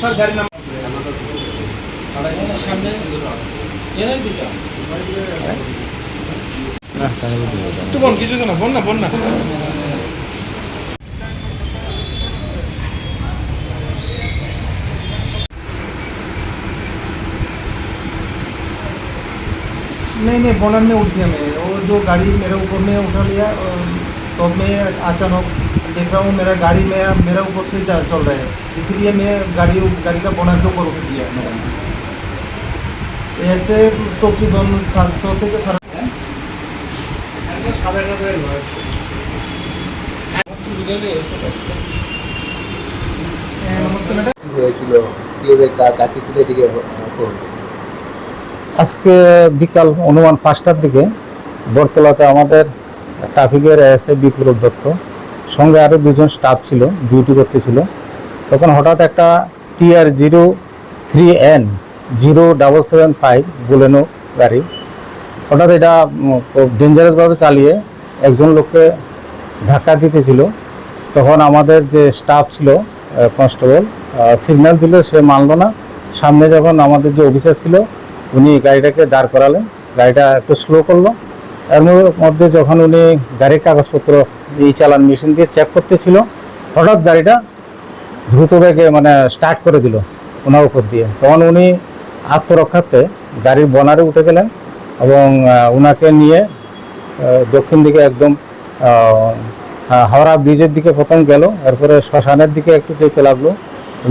Sir गाड़ी number सामने ये नहीं दिखा तो बोल किसी को ना बोल ना नहीं बोनट में उठ गया मैं। वो जो गाड़ी मेरे ऊपर में उठा लिया तो मैं अचानक देख रहा हूँ मेरा गाड़ी में मेरा ऊपर से चल रहा है, इसलिए मैं गाड़ी का बोनट के ऊपर उठ गया मेरा। ऐसे तकरीबन 700 থেকে আজকে বিকাল অনুমান 5টার দিকে বরতলাতে আমাদের ট্রাফিকের এসআই বিপ্লব দত্ত সঙ্গে আরও দুজন স্টাফ ছিল, ডিউটি করতেছিল। তখন হঠাৎ একটা TR03N 0775 বোলেনো গাড়ি হঠাৎ এটা ডেঞ্জারাসভাবে চালিয়ে একজন লোককে ধাক্কা দিতেছিল। তখন আমাদের যে স্টাফ ছিল কনস্টেবল সিগন্যাল দিল, সে মানল না। সামনে যখন আমাদের যে অফিসার ছিল উনি গাড়িটাকে দাঁড় করালেন, গাড়িটা একটু স্লো করলো। এর মধ্যে যখন উনি গাড়ির কাগজপত্র এই চালান মেশিন দিয়ে চেক করতেছিল, হঠাৎ গাড়িটা দ্রুত বেগে স্টার্ট করে দিল ওনার উপর দিয়ে। তখন উনি আত্মরক্ষার্থে গাড়ির বনারে উঠে গেলেন এবং ওনাকে নিয়ে দক্ষিণ দিকে একদম হাওড়া ব্রিজের দিকে প্রথম গেল, এরপরে শ্মশানের দিকে একটু যেতে লাগলো।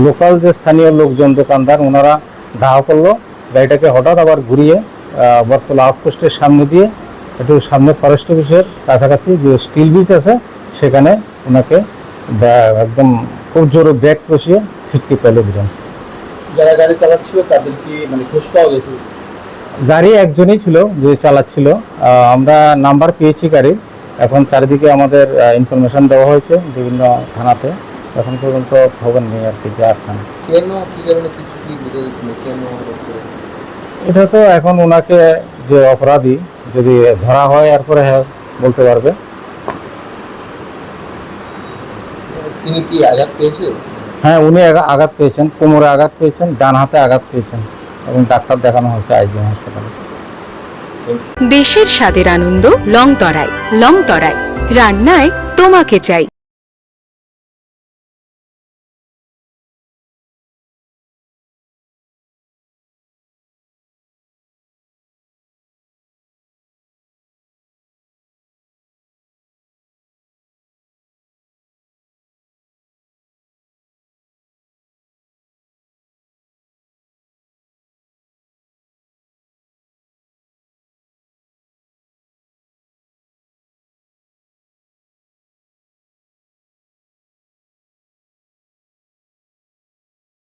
লোকাল যে স্থানীয় লোকজন দোকানদার ওনারা ধাওয়া করলো গাড়িটাকে, হঠাৎ আবার ঘুরিয়ে বরতলা আউটপোস্টের সামনে দিয়ে একটু সামনে ফরেস্ট অফিসের কাছাকাছি যে স্টিল ব্রিজ আছে সেখানে ওনাকে একদম খুব জোরে ব্রেক বসিয়ে ছিটকে ফেলে দিলেন। যারা গাড়ি চালাচ্ছিল তাদের কি খোঁজ পাওয়া গেছে? গাড়ি একজনই ছিল যে চালাচ্ছিল, আমরা নাম্বার পেয়েছি গাড়ির। এখন চারিদিকে আমাদের ইনফরমেশন দেওয়া হয়েছে বিভিন্ন থানাতে, এখন পর্যন্ত খবর নেই আর কি যে থানা এটা তো এখন ওনাকে যে অপরাধী যদি ধরা হয় এরপরে হ্যাঁ বলতে পারবে। তিনি কি আঘাত পেয়েছেন? হ্যাঁ, উনি আঘাত পেয়েছেন, কোমরে আঘাত পেয়েছেন, ডান হাতে আঘাত পেয়েছেন এবং ডাক্তার দেখানো হয়েছে আইজিএম হাসপাতালে। দেশের স্বাদের আনন্দ লংতরাই রান্নায় তোমাকে চাই।